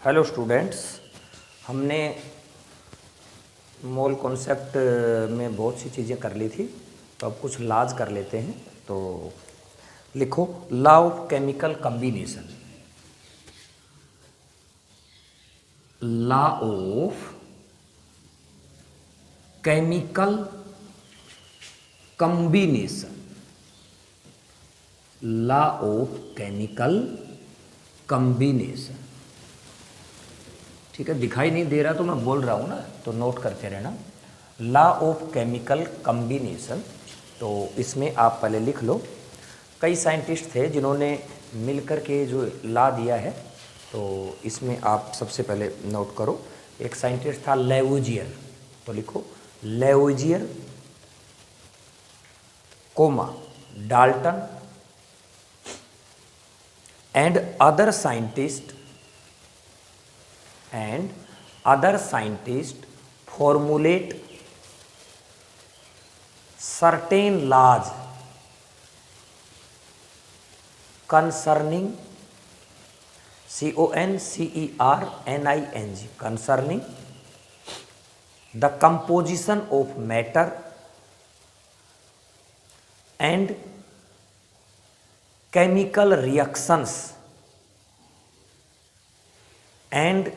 Hello students, हमने mole concept में बहुत सी चीज़ें कर ली थी, तो अब कुछ लॉज कर लेते हैं। तो लिखो law of chemical combination. Law of chemical combination. Law of chemical combination. ठीक है, दिखाई नहीं दे रहा तो मैं बोल रहा हूँ ना, तो नोट करते रहना। लॉ ऑफ केमिकल कॉम्बिनेशन, तो इसमें आप पहले लिख लो। कई साइंटिस्ट थे जिन्होंने मिलकर के जो लॉ दिया है, तो इसमें आप सबसे पहले नोट करो। एक साइंटिस्ट था लेवोजियर, तो लिखो Lavoisier comma Dalton and other scientist formulate certain laws concerning concerning the composition of matter and chemical reactions and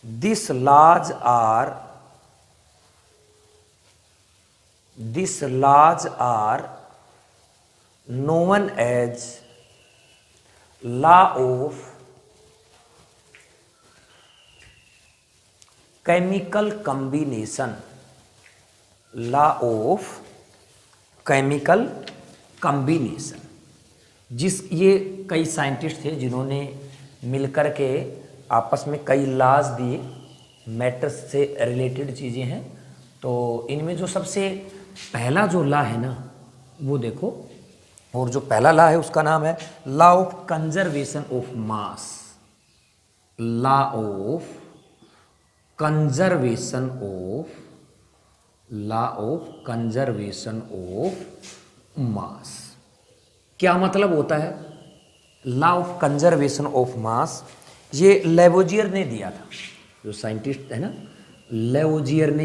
these laws are known as law of chemical combination. Law of chemical combination, ये कई scientist थे जिन्होंने मिलकर के आपस में कई laws दिए, मैटर्स से रिलेटेड चीज़ें हैं। तो इनमें जो सबसे पहला जो लॉ है ना, वो देखो, और जो पहला लॉ है उसका नाम है law of conservation of mass. Law of conservation of mass. क्या मतलब होता है law of conservation of mass? ये लेवोजियर ने दिया था, जो साइंटिस्ट है ना, लेवोजियर ने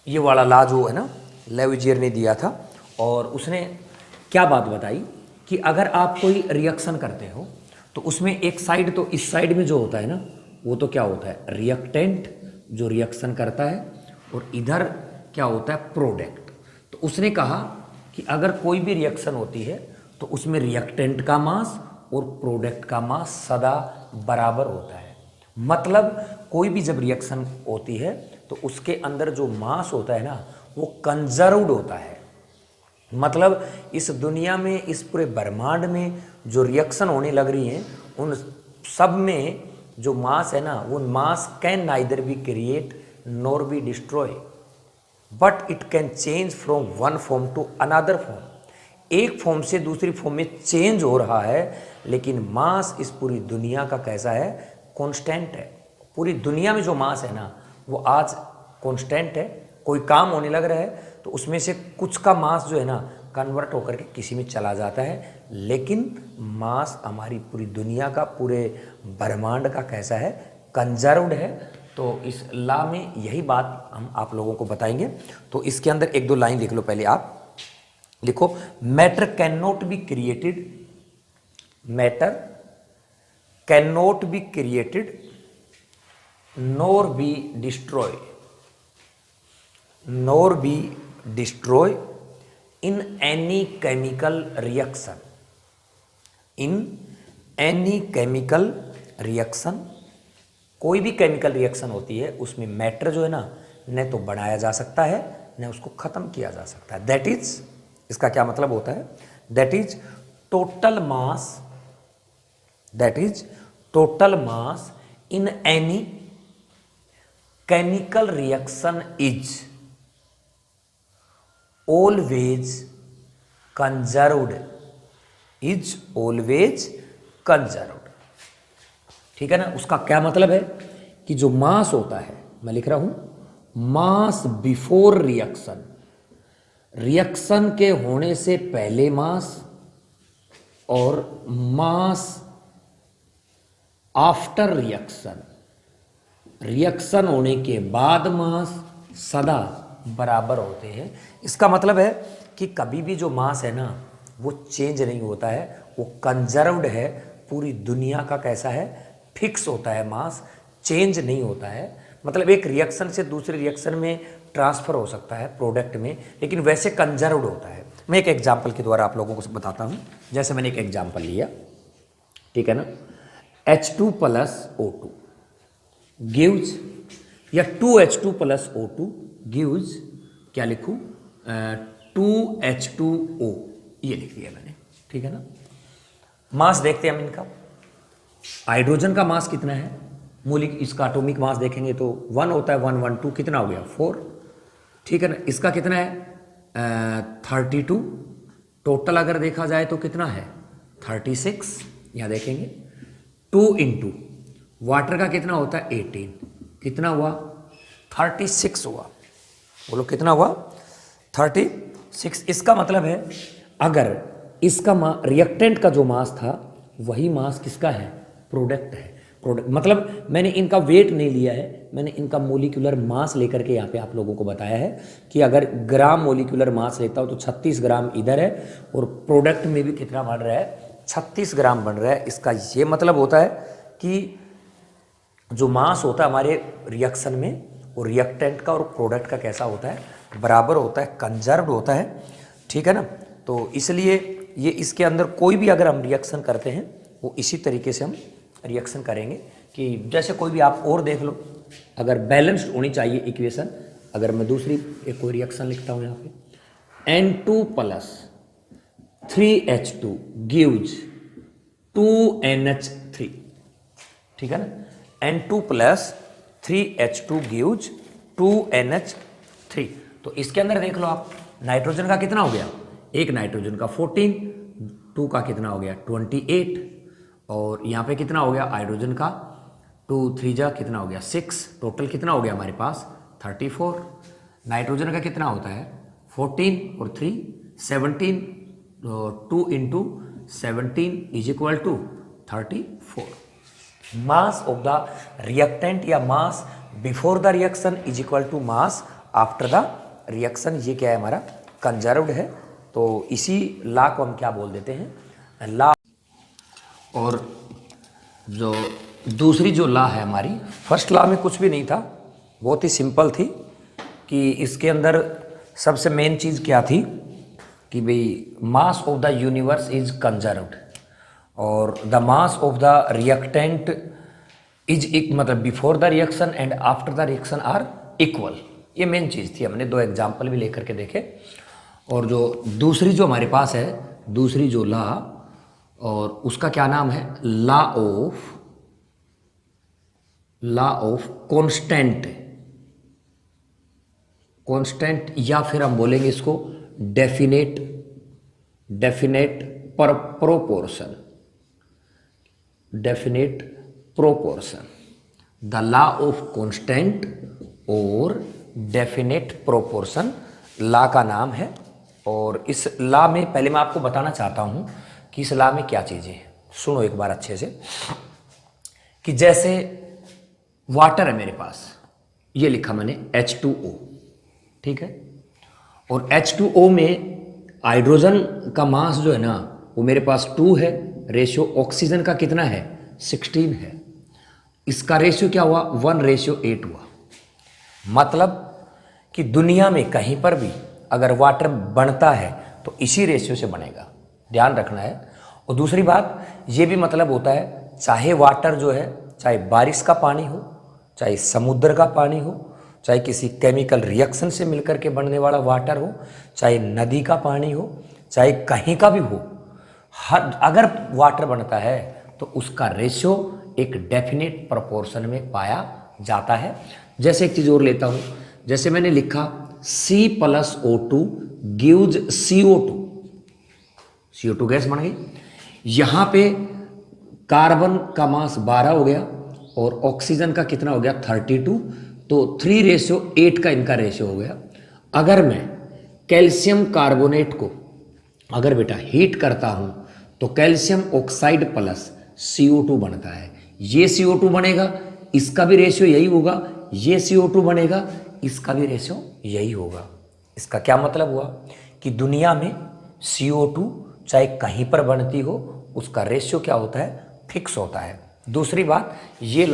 ये वाला लॉ जो है ना, लेवोजियर ने दिया था। और उसने क्या बात बताई कि अगर आप कोई रिएक्शन करते हो तो उसमें एक साइड, तो इस साइड में जो होता है ना, वो तो क्या होता है, रिएक्टेंट जो रिएक्शन करता है, और इधर क्या होता है, प्रोडक्ट। तो उसने कहा कि अगर कोई भी रिएक्शन होती है तो उसमें रिएक्टेंट का मास और प्रोडक्ट का मास सदा बराबर होता है। मतलब कोई भी जब रिएक्शन होती है तो उसके अंदर जो मास होता है ना, वो कंजर्व्ड होता है। मतलब इस दुनिया में, इस पूरे ब्रह्मांड में जो रिएक्शन होने लग रही हैं, उन सब में जो मास है ना, वो mass can neither be create nor be destroy, but it can change from one form to another form. एक फॉर्म से दूसरी फॉर्म में चेंज हो रहा है, लेकिन मास इस पूरी दुनिया का कैसा है, कांस्टेंट है। पूरी दुनिया में जो मास है ना, वो आज कांस्टेंट है। कोई काम होने लग रहा है तो उसमें से कुछ का मास जो है ना, कन्वर्ट होकर के किसी में चला जाता है, लेकिन मास हमारी पूरी दुनिया का, पूरे ब्रह्मांड का कैसा है, कंजर्व्ड है। तो इस लॉ में यही बात हम आप लोगों को बताएंगे। तो इसके अंदर एक दो लाइन लिख लो। पहले आप लिखो, matter can not be created, matter can not be created nor be destroy, nor be destroy in any chemical reaction, in any chemical reaction. कोई भी केमिकल रिएक्शन होती है उसमें मैटर जो है ना, न तो बढ़ाया जा सकता है न उसको खत्म किया जा सकता है। दैट इज, इसका क्या मतलब होता है, that is total mass, that is total mass in any chemical reaction is always conserved, is always conserved. ठीक है ना। उसका क्या मतलब है कि जो मास होता है, मैं लिख रहा हूं मास बिफोर रिएक्शन, रिएक्शन के होने से पहले मास और मास आफ्टर रिएक्शन, रिएक्शन होने के बाद मास सदा बराबर होते हैं। इसका मतलब है कि कभी भी जो मास है ना वो चेंज नहीं होता है, वो कंजर्व्ड है। पूरी दुनिया का कैसा है, फिक्स होता है मास, चेंज नहीं होता है। मतलब एक रिएक्शन से दूसरे रिएक्शन में ट्रांसफ़र हो सकता है प्रोडक्ट में, लेकिन वैसे कंजर्व्ड होता है। मैं एक एग्जांपल के द्वारा आप लोगों को बताता हूँ। जैसे मैंने एक एग्जांपल लिया, ठीक है ना, H2 प्लस O2 गिव्स, या 2H2 प्लस O2 गिव्स, क्या लिखूँ, 2H2O, ये लिख लिया मैंने, ठीक है ना। मास देखते हैं हम इनका। हाइड्रोजन का मास कितना है, मौलिक, इसका एटॉमिक मास देखेंगे तो 1 होता है, 1 1 2 कितना हो गया 4, ठीक है ना। इसका कितना है 32, टोटल अगर देखा जाए तो कितना है 36, यहाँ देखेंगे। 2 इंटू वाटर का कितना होता है 18, कितना हुआ 36 हुआ। बोलो कितना हुआ 36। इसका मतलब है अगर इसका रिएक्टेंट का जो मास था वही मास किसका है, प्रोडक्ट है। प्रोडक्ट मतलब मैंने इनका वेट नहीं लिया है, मैंने इनका मोलिकुलर मास लेकर के यहाँ पे आप लोगों को बताया है कि अगर ग्राम मोलिकुलर मास लेता हो तो 36 ग्राम इधर है और प्रोडक्ट में भी कितना बन रहा है 36 ग्राम बन रहा है। इसका ये मतलब होता है कि जो मास होता है हमारे रिएक्शन में वो रिएक्टेंट का और प्रोडक्ट का कैसा होता है, बराबर होता है, कंजर्व्ड होता है, ठीक है ना। तो इसलिए ये इसके अंदर कोई भी अगर हम रिएक्शन करते हैं वो इसी तरीके से हम रिएक्शन करेंगे कि जैसे कोई भी आप और देख लो, अगर बैलेंस्ड होनी चाहिए इक्वेशन। अगर मैं दूसरी एक कोई रिएक्शन लिखता हूँ यहाँ पे, N2 plus 3H2 gives 2NH3, ठीक है ना। N2 plus 3H2 gives 2NH3। तो इसके अंदर देख लो आप, नाइट्रोजन का कितना हो गया, एक नाइट्रोजन का 14, 2 का कितना हो गया 28, और यहाँ पे कितना हो गया हाइड्रोजन का 2 3 जा कितना हो गया 6, टोटल कितना हो गया हमारे पास 34। नाइट्रोजन का कितना होता है 14 और 3 17, 2 into 17 is equal to 34। Mass of the reactant या mass before the reaction is equal to mass after the reaction. ये क्या है हमारा, कंजर्व्ड है। तो इसी लॉ को हम क्या बोल देते हैं, लॉ। और जो दूसरी जो लॉ है हमारी, फर्स्ट लॉ में कुछ भी नहीं था, बहुत ही सिंपल थी कि इसके अंदर सबसे मेन चीज़ क्या थी कि भाई mass of the universe is conserved और the mass of the reactant is मतलब before the reaction and after the reaction are equal. ये मेन चीज़ थी। हमने 2 एग्जाम्पल भी लेकर के देखे। और जो दूसरी जो हमारे पास है, दूसरी जो लॉ, और उसका क्या नाम है, लॉ ऑफ कांस्टेंट, या फिर हम बोलेंगे इसको definite proportion. The law of constant और डेफिनेट प्रोपोर्शन लॉ का नाम है। और इस लॉ में पहले मैं आपको बताना चाहता हूँ कि इस लॉ में क्या चीज़ें हैं। सुनो एक बार अच्छे से, कि जैसे वाटर है मेरे पास, ये लिखा मैंने H2O, ठीक है। और H2O में हाइड्रोजन का मास जो है ना वो मेरे पास 2 है, रेशियो ऑक्सीजन का कितना है 16 है। इसका रेशियो क्या हुआ 1:8 हुआ। मतलब कि दुनिया में कहीं पर भी अगर वाटर बनता है तो इसी रेशियो से बनेगा, ध्यान रखना है। और दूसरी बात ये भी मतलब होता है, चाहे वाटर जो है, चाहे बारिश का पानी हो, चाहे समुद्र का पानी हो, चाहे किसी केमिकल रिएक्शन से मिलकर के बनने वाला वाटर हो, चाहे नदी का पानी हो, चाहे कहीं का भी हो, हर अगर वाटर बनता है तो उसका रेशियो एक डेफिनेट प्रोपोर्शन में पाया जाता है। जैसे एक चीज़ और लेता हूँ, जैसे मैंने लिखा C+O2 गिव्स CO2 गैस बन गई। यहाँ पे कार्बन का मास 12 हो गया और ऑक्सीजन का कितना हो गया 32, तो 3:8 का इनका रेशियो हो गया। अगर मैं कैल्शियम कार्बोनेट को अगर बेटा हीट करता हूँ तो कैल्शियम ऑक्साइड प्लस CO2 बनता है। ये CO2 बनेगा, इसका भी रेशियो यही होगा, ये CO2 बनेगा, इसका भी रेशियो यही होगा। इसका क्या मतलब हुआ कि दुनिया में CO2 चाहे कहीं पर बनती हो, उसका रेशियो क्या होता है, फिक्स होता है। दूसरी बात, ये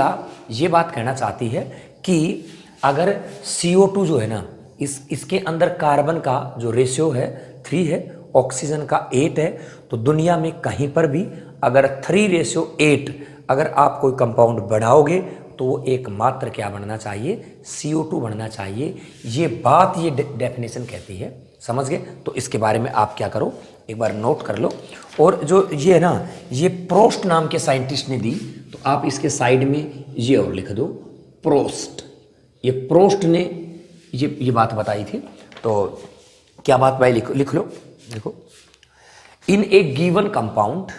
बात कहना चाहती है कि अगर CO2 जो है ना, इसके अंदर कार्बन का जो रेशियो है 3 है, ऑक्सीजन का 8 है, तो दुनिया में कहीं पर भी अगर 3:8 अगर आप कोई कंपाउंड बढ़ाओगे तो वो एकमात्र क्या बनना चाहिए, CO2 बनना चाहिए। ये बात ये डेफिनेशन कहती है, समझ गए। तो इसके बारे में आप क्या करो, एक बार नोट कर लो। और जो ये है ना, ये प्रोस्ट नाम के साइंटिस्ट ने दी, तो आप इसके साइड में ये और लिख दो, प्रोस्ट। ये प्रोस्ट ने ये बात बताई थी। तो क्या बात भाई, लिख लो, देखो, in a given compound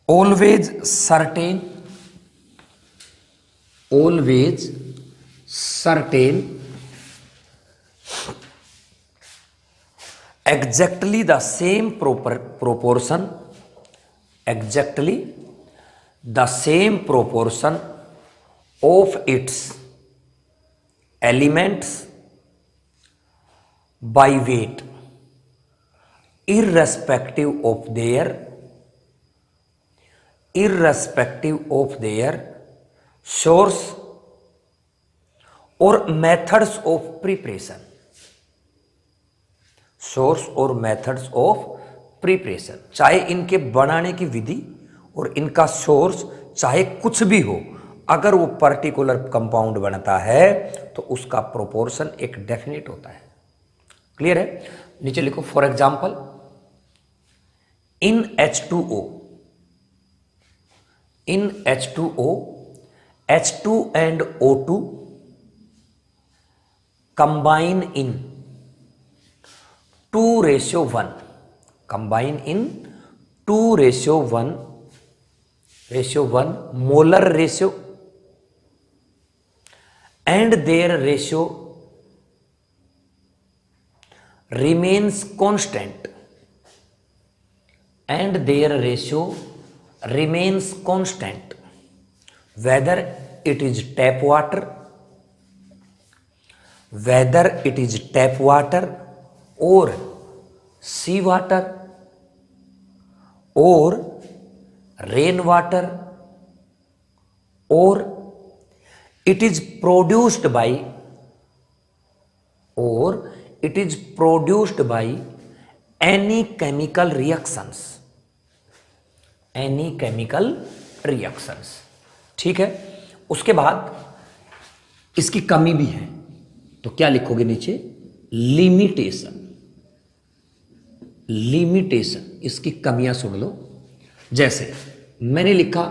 always certain exactly the same proportion of its elements by weight irrespective of their source or methods of preparation, चाहे इनके बनाने की विधि और इनका सोर्स चाहे कुछ भी हो, अगर वो पर्टिकुलर कंपाउंड बनता है तो उसका प्रोपोर्शन एक डेफिनेट होता है। क्लियर है? नीचे लिखो, for example in H2O H2 and O2 combine in 2:1, molar ratio, and their ratio remains constant, whether it is tap water or sea water or rain water, or it is produced by any chemical reactions। ठीक है? उसके बाद इसकी कमी भी है, तो क्या लिखोगे नीचे, लिमिटेशन, इसकी कमियां सुन लो। जैसे मैंने लिखा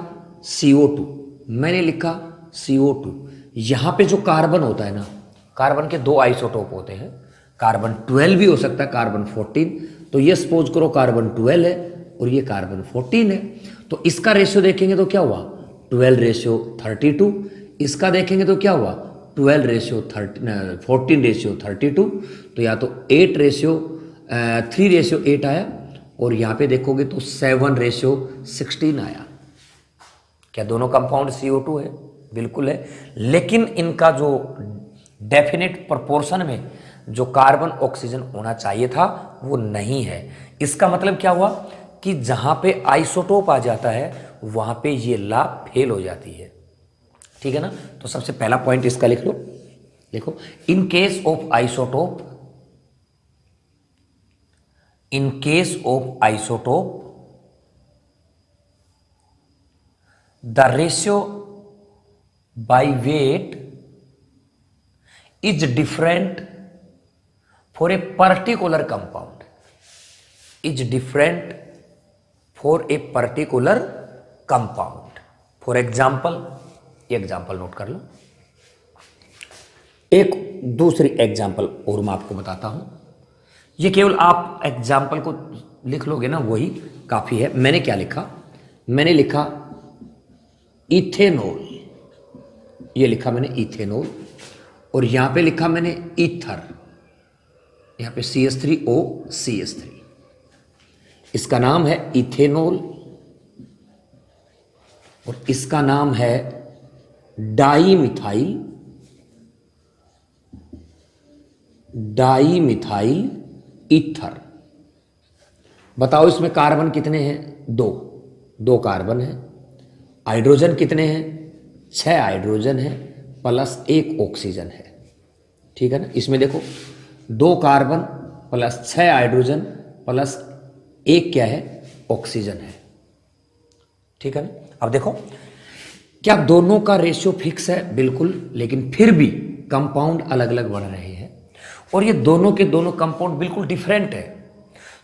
CO2, यहां पे जो कार्बन होता है ना, कार्बन के 2 आइसोटोप होते हैं, कार्बन 12 भी हो सकता है, कार्बन 14। तो ये सपोज करो कार्बन 12 है और ये कार्बन 14 है, तो इसका रेशियो देखेंगे तो क्या हुआ, 12:32। इसका देखेंगे तो क्या हुआ, 14:32। तो या तो 3:8 आया, और यहाँ पे देखोगे तो 7:16 आया। क्या दोनों कंपाउंड CO2 है? बिल्कुल है, लेकिन इनका जो डेफिनेट प्रोपोर्शन में जो कार्बन ऑक्सीजन होना चाहिए था वो नहीं है। इसका मतलब क्या हुआ कि जहां पे आइसोटोप आ जाता है वहां पे ये लॉ फेल हो जाती है। ठीक है ना? तो सबसे पहला पॉइंट इसका लिख लो, देखो, in case of isotope the ratio by weight is different for a particular compound, for example, example note कर लो। एक दूसरी एग्जाम्पल और मैं आपको बताता हूं, ये केवल आप एग्जाम्पल को लिख लोगे ना, वही काफी है। मैंने क्या लिखा, मैंने लिखा इथेनॉल, ये लिखा मैंने इथेनॉल, और यहां पे लिखा मैंने ईथर, यहाँ पे CH3O CH3, इसका नाम है इथेनॉल और इसका नाम है डाईमिथाइल ईथर। बताओ इसमें कार्बन कितने हैं? दो कार्बन है। हाइड्रोजन कितने हैं? 6 हाइड्रोजन है प्लस 1 ऑक्सीजन है। ठीक है ना, इसमें देखो 2 कार्बन प्लस 6 हाइड्रोजन प्लस 1 क्या है? ऑक्सीजन है। ठीक है ना। अब देखो क्या दोनों का रेशियो फिक्स है? बिल्कुल, लेकिन फिर भी कंपाउंड अलग अलग बन रहे हैं और ये दोनों के दोनों कंपाउंड बिल्कुल डिफरेंट है।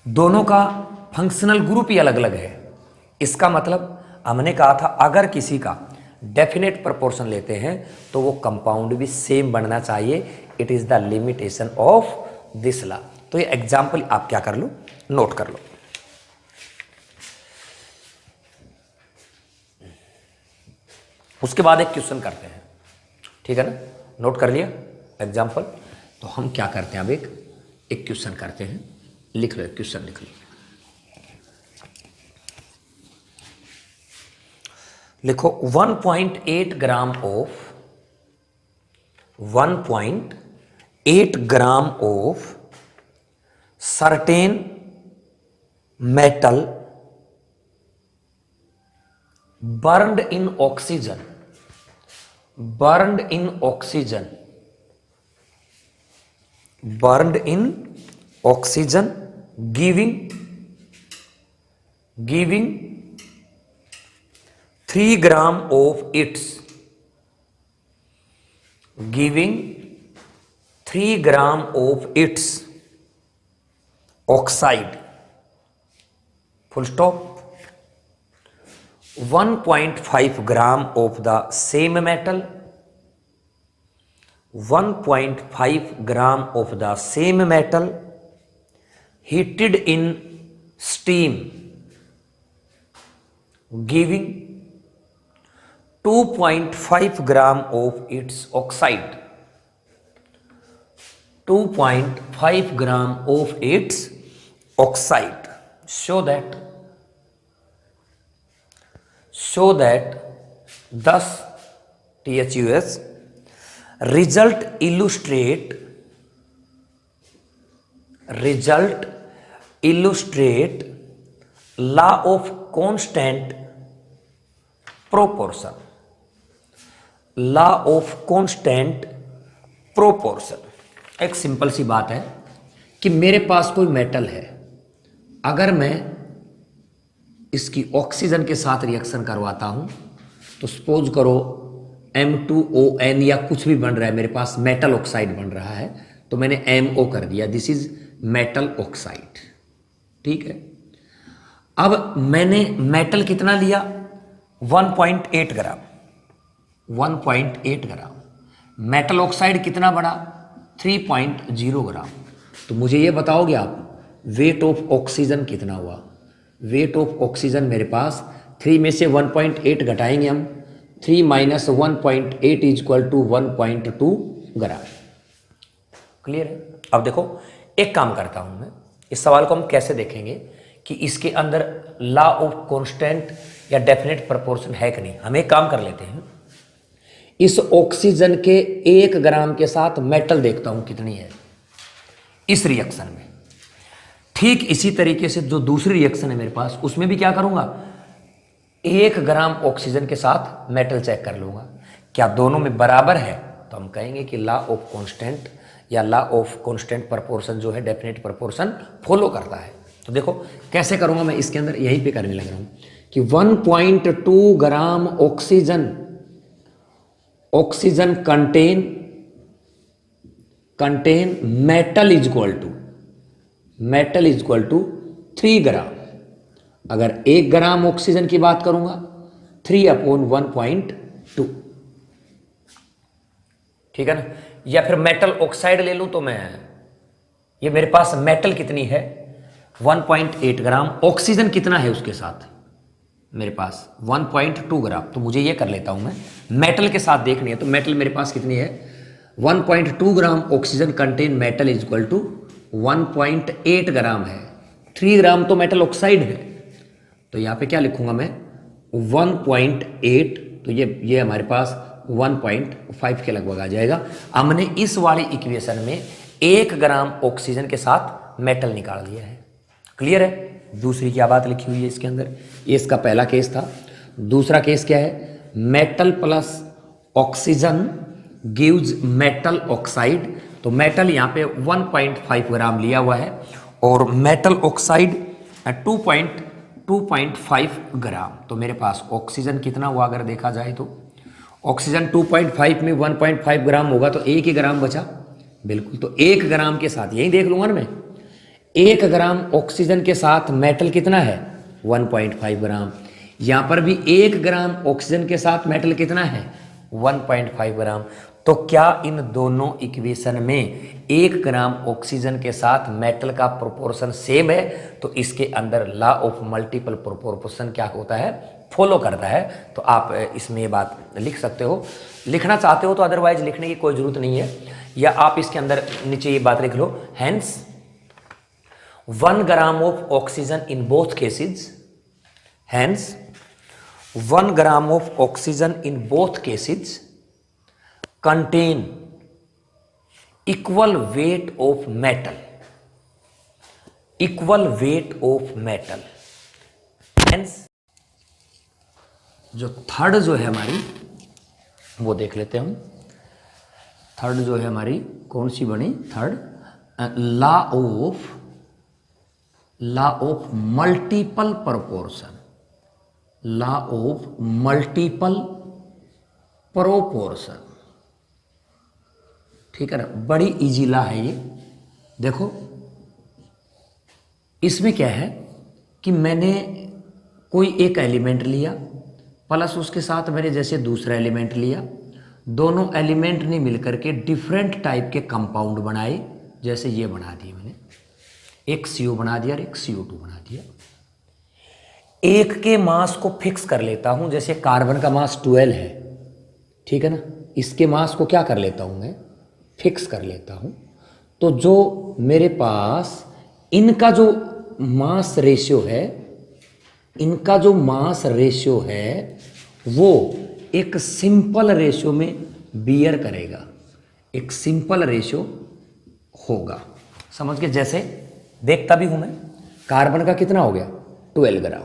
दोनों का फंक्शनल ग्रुप ही अलग अलग है। इसका मतलब हमने कहा था अगर किसी का डेफिनेट प्रोपोर्शन लेते हैं तो वो कंपाउंड भी सेम बनना चाहिए। It is the limitation of this law. तो ये एग्जाम्पल आप क्या कर लो, नोट कर लो। उसके बाद एक क्वेश्चन करते हैं। ठीक है ना, नोट कर लिया एग्जाम्पल। तो हम क्या करते हैं, अब एक क्वेश्चन करते हैं। लिख लो, क्वेश्चन लिख लो। लिखो 1.8 gram of certain metal burned in oxygen giving 3 gram of its oxide, full stop. 1.5 gram of the same metal, 1.5 gram of the same metal heated in steam giving 2.5 gram of its oxide, 2.5 gram of its oxide. So that thus THUS result illustrate law of constant proportion, एक simple सी बात है कि मेरे पास कोई metal है, अगर मैं इसकी ऑक्सीजन के साथ रिएक्शन करवाता हूं तो सपोज करो M2ON या कुछ भी बन रहा है, मेरे पास मेटल ऑक्साइड बन रहा है, तो मैंने MO कर दिया, दिस इज मेटल ऑक्साइड। ठीक है, अब मैंने मेटल कितना लिया? 1.8 ग्राम। मेटल ऑक्साइड कितना बड़ा? 3.0 ग्राम। तो मुझे ये बताओगे आप वेट ऑफ ऑक्सीजन कितना हुआ? वेट ऑफ ऑक्सीजन मेरे पास 3 में से 1.8 घटाएंगे हम, 3 minus 1.8 is equal to 1.2 gram. Clear है? अब देखो एक काम करता हूं मैं, इस सवाल को हम कैसे देखेंगे कि इसके अंदर लॉ ऑफ कांस्टेंट या डेफिनेट प्रोपोर्शन है कि नहीं। हम एक काम कर लेते हैं, इस ऑक्सीजन के 1 ग्राम के साथ मेटल देखता हूं कितनी है इस रिएक्शन में। ठीक इसी तरीके से जो दूसरी रिएक्शन है मेरे पास, उसमें भी क्या करूंगा, 1 ग्राम ऑक्सीजन के साथ मेटल चेक कर लूंगा, क्या दोनों में बराबर है, तो हम कहेंगे कि लॉ ऑफ कांस्टेंट या लॉ ऑफ कांस्टेंट प्रोपोर्शन जो है डेफिनेट प्रोपोर्शन फॉलो करता है। तो देखो कैसे करूंगा मैं, इसके अंदर यहीं पे करने लग रहा हूं कि 1.2 gram oxygen contain metal is equal to 3 gram. अगर 1 ग्राम ऑक्सीजन की बात करूंगा 3/1.2। ठीक है ना, या फिर मेटल ऑक्साइड ले लूं तो मैं, ये मेरे पास मेटल कितनी है 1.8 ग्राम, ऑक्सीजन कितना है उसके साथ मेरे पास 1.2 ग्राम। तो मुझे ये कर लेता हूं मैं, मेटल के साथ देखनी है, तो मेटल मेरे पास कितनी है 1.2 gram oxygen contain metal is equal to 1.8 gram है, 3 ग्राम तो मेटल ऑक्साइड है, तो यहाँ पे क्या लिखूंगा मैं 1.8, तो ये हमारे पास 1.5 के लगभग आ जाएगा। हमने इस वाली इक्वेशन में 1 ग्राम ऑक्सीजन के साथ मेटल निकाल लिया है। क्लियर है? दूसरी क्या बात लिखी हुई है इसके अंदर, ये इसका पहला केस था। दूसरा केस क्या है, metal plus oxygen gives metal oxide, तो मेटल यहाँ पे 1.5 ग्राम लिया हुआ है और मेटल ऑक्साइड 2.5 ग्राम। तो मेरे पास ऑक्सीजन कितना हुआ अगर देखा जाए तो ऑक्सीजन 2.5 में 1.5 ग्राम होगा तो 1 ही ग्राम बचा। बिल्कुल, तो 1 ग्राम के साथ यही देख लूंगा ना मैं, 1 ग्राम ऑक्सीजन के साथ मेटल कितना है 1.5 ग्राम। यहां पर भी 1 ग्राम ऑक्सीजन के साथ मेटल कितना है 1.5 ग्राम। तो क्या इन दोनों इक्वेशन में 1 ग्राम ऑक्सीजन के साथ मेटल का प्रोपोर्शन सेम है? तो इसके अंदर लॉ ऑफ मल्टीपल प्रोपोर्शन क्या होता है, फॉलो करता है। तो आप इसमें ये बात लिख सकते हो, लिखना चाहते हो तो, अदरवाइज लिखने की कोई जरूरत नहीं है, या आप इसके अंदर नीचे ये बात लिख लो, hence 1 gram of oxygen in both cases, hence 1 gram of oxygen in both cases contain equal weight of metal, equal weight of metal, hence जो थर्ड जो है हमारी वो देख लेते हैं हम। थर्ड जो है हमारी कौन सी बनी, third law of multiple proportion, law of multiple proportion, ठीक है ना। बड़ी इजी लॉ है ये। देखो इसमें क्या है कि मैंने कोई एक एलिमेंट लिया प्लस उसके साथ मैंने जैसे दूसरा एलिमेंट लिया, दोनों एलिमेंट ने मिलकर के डिफरेंट टाइप के कंपाउंड बनाए। जैसे ये बना दिए मैंने, एक CO बना दिया और एक CO2 बना दिया। एक के मास को फिक्स कर लेता हूं, जैसे कार्बन का मास 12 है, ठीक है ना, इसके मास को क्या कर लेता हूं मैं, फिक्स कर लेता हूं। तो जो मेरे पास इनका जो मास रेशियो है, इनका जो मास रेशियो है वो एक सिंपल रेशियो में बियर करेगा, एक सिंपल रेशियो होगा। समझ गए? जैसे देखता भी हूं मैं, कार्बन का कितना हो गया 12 ग्राम,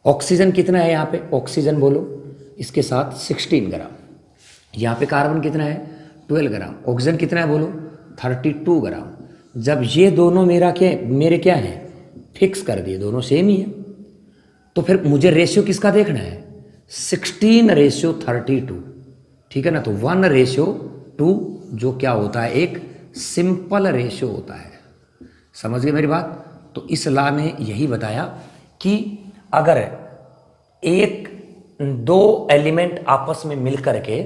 ऑक्सीजन कितना है यहाँ पे, ऑक्सीजन बोलो इसके साथ 16 ग्राम, यहाँ पे कार्बन कितना है 12 ग्राम, ऑक्सीजन कितना है बोलो 32 ग्राम। जब ये दोनों मेरे क्या है फिक्स कर दिए, दोनों सेम ही है, तो फिर मुझे रेशियो किसका देखना है 16:32, ठीक है ना। तो 1:2 जो क्या होता है एक सिंपल रेशियो होता है। समझ गए मेरी बात? तो इस लॉ ने यही बताया कि अगर दो एलिमेंट आपस में मिलकर के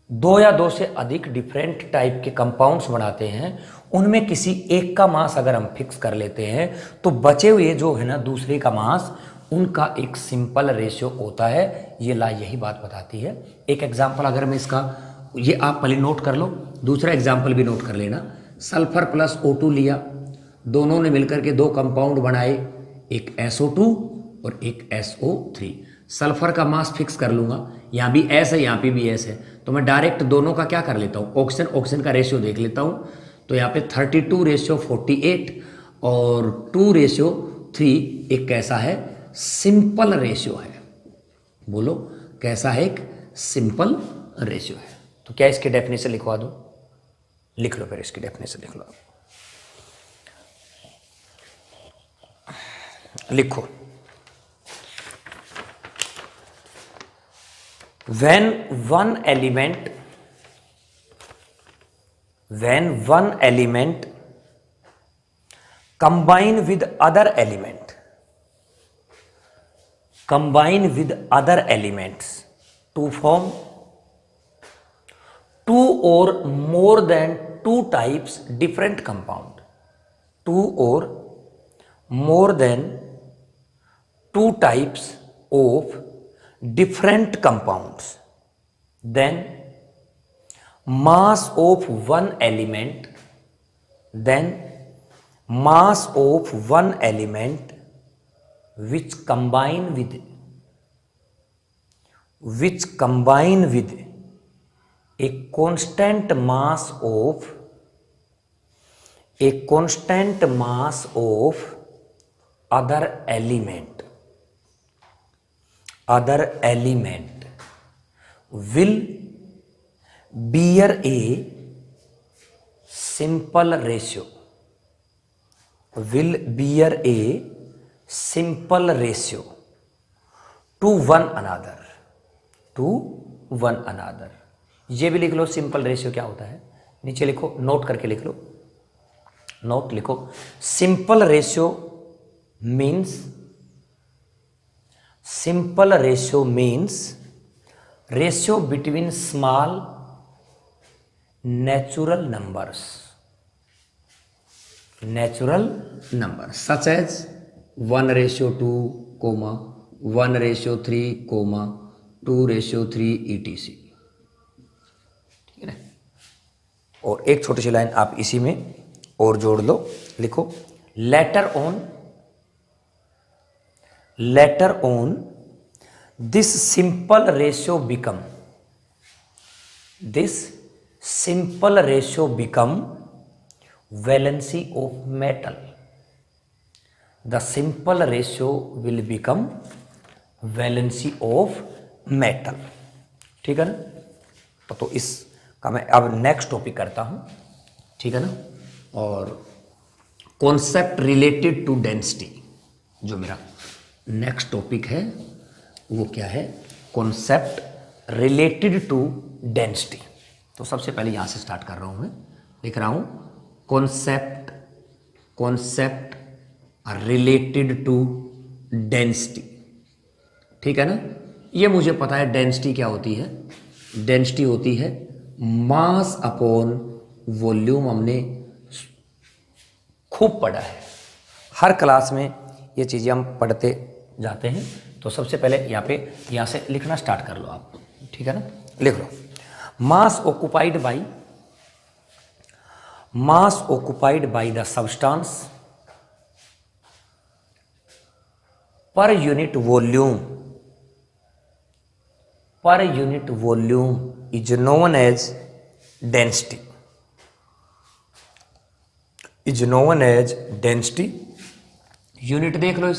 2 या 2 से अधिक डिफरेंट टाइप के कंपाउंड्स बनाते हैं, उनमें किसी एक का मास अगर हम फिक्स कर लेते हैं तो बचे हुए जो है ना दूसरे का मास, उनका एक सिंपल रेशियो होता है। ये ला यही बात बताती है। एक एग्जांपल अगर मैं इसका, ये आप पहले नोट कर लो, दूसरा एग्जांपल भी नोट कर लेना। सल्फर प्लस O2 लिया, दोनों ने मिलकर के 2 कंपाउंड बनाए, एक SO2 और एक SO3। सल्फर का मास फिक्स कर लूंगा, यहाँ भी S है यहाँ पे भी S है, तो मैं डायरेक्ट दोनों का क्या कर लेता हूँ, ऑक्सीजन का रेशियो देख लेता हूँ। तो यहाँ पे 32:48 और 2:3 एक कैसा है सिंपल रेशियो है। बोलो कैसा है, एक सिंपल रेशियो है। तो क्या इसकी डेफिनेशन लिखवा दो, लिख लो फिर इसकी डेफिनेशन लिख लो, लिखो। when one element combine with other elements to form 2 or more than 2 types different compound, 2 or more than 2 types of different compounds, then mass of one element then mass of one element which combine with a constant mass of other element will bear a simple ratio to one another। ये भी लिख लो simple ratio क्या होता है, नीचे लिखो, note करके लिख लो, नोट लिखो। Simple ratio means ratio between small natural numbers such as 1:2, 1:3, 2:3 etc। ठीक है ना। और एक छोटी सी लाइन आप इसी में और जोड़ लो, लिखो later on this simple ratio become valency of metal। the simple ratio will become valency of metal। ठीक है ना। तो इसका मैं अब नेक्स्ट टॉपिक करता हूं, ठीक है ना। और कॉन्सेप्ट रिलेटेड टू डेंसिटी, जो मेरा नेक्स्ट टॉपिक है वो क्या है, कॉन्सेप्ट रिलेटेड टू डेंसिटी। तो सबसे पहले यहां से स्टार्ट कर रहा हूं, मैं लिख रहा हूं कॉन्सेप्ट रिलेटेड टू डेंसिटी। ठीक है ना। ये मुझे पता है डेंसिटी क्या होती है, डेंसिटी होती है मास अपॉन वॉल्यूम। हमने खूब पढ़ा है, हर क्लास में ये चीज़ें हम पढ़ते जाते हैं। तो सबसे पहले यहाँ से लिखना स्टार्ट कर लो आप, ठीक है ना। लिख लो मास occupied by the substance per unit volume is known as density। Unit देख लो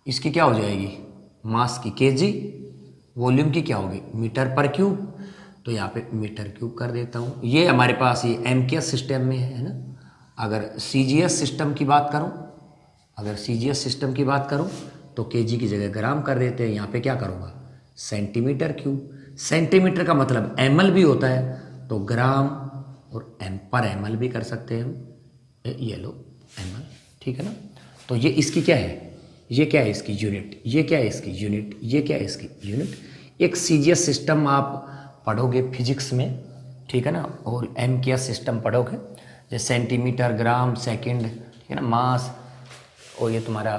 इसकी क्या हो जाएगी, मास की केजी, वॉल्यूम की क्या होगी मीटर पर क्यूब। तो यहाँ पे मीटर क्यूब कर देता हूँ। ये हमारे पास ये एमकेएस सिस्टम में है ना। अगर सीजीएस सिस्टम की बात करूँ, तो केजी की जगह ग्राम कर देते हैं। यहाँ पे क्या करूँगा, सेंटीमीटर क्यूब। सेंटीमीटर का मतलब एमएल भी होता है, तो ग्राम और एम पर एमएल भी कर सकते हैं हम। ये लो एमएल, ठीक है ना। तो ये इसकी क्या है, ये क्या है इसकी यूनिट, ये क्या है इसकी यूनिट, ये क्या है इसकी यूनिट। एक सीजीएस सिस्टम आप पढ़ोगे फिजिक्स में, ठीक है ना। और एमकेएस सिस्टम पढ़ोगे, जैसे सेंटीमीटर, ग्राम, सेकंड, ठीक है ना, मास, और ये तुम्हारा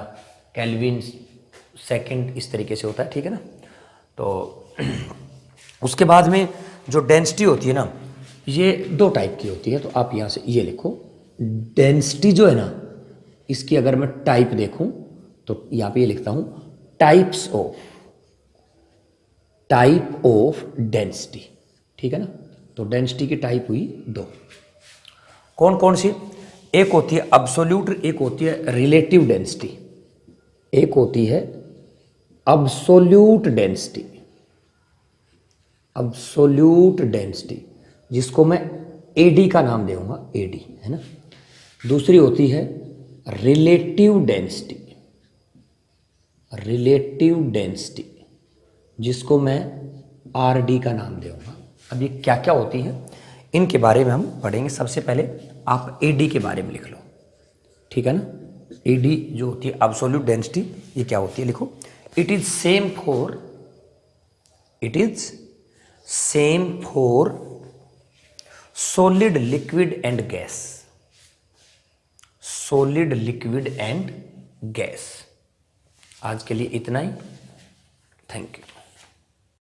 केल्विन, सेकंड, इस तरीके से होता है, ठीक है ना। तो उसके बाद में जो डेंसिटी होती है ना, ये दो टाइप की होती है। तो आप यहाँ से ये लिखो, डेंसिटी जो है ना, इसकी अगर मैं टाइप देखूं तो यहाँ पे ये लिखता हूँ टाइप ऑफ डेंसिटी, ठीक है ना। तो डेंसिटी की टाइप हुई दो, कौन कौन सी, एक होती है अब्सोल्यूट, एक होती है रिलेटिव डेंसिटी। एक होती है अब्सोल्यूट डेंसिटी, जिसको मैं एडी का नाम दूंगा, एडी, है ना। दूसरी होती है रिलेटिव डेंसिटी, जिसको मैं आरडी का नाम दूंगा। अब ये क्या क्या होती है, इनके बारे में हम पढ़ेंगे। सबसे पहले आप एडी के बारे में लिख लो, ठीक है ना। एडी जो होती है अब्सोल्यूट डेंसिटी, ये क्या होती है, लिखो, it is same for solid, liquid and gas. आज के लिए इतना ही, थैंक यू।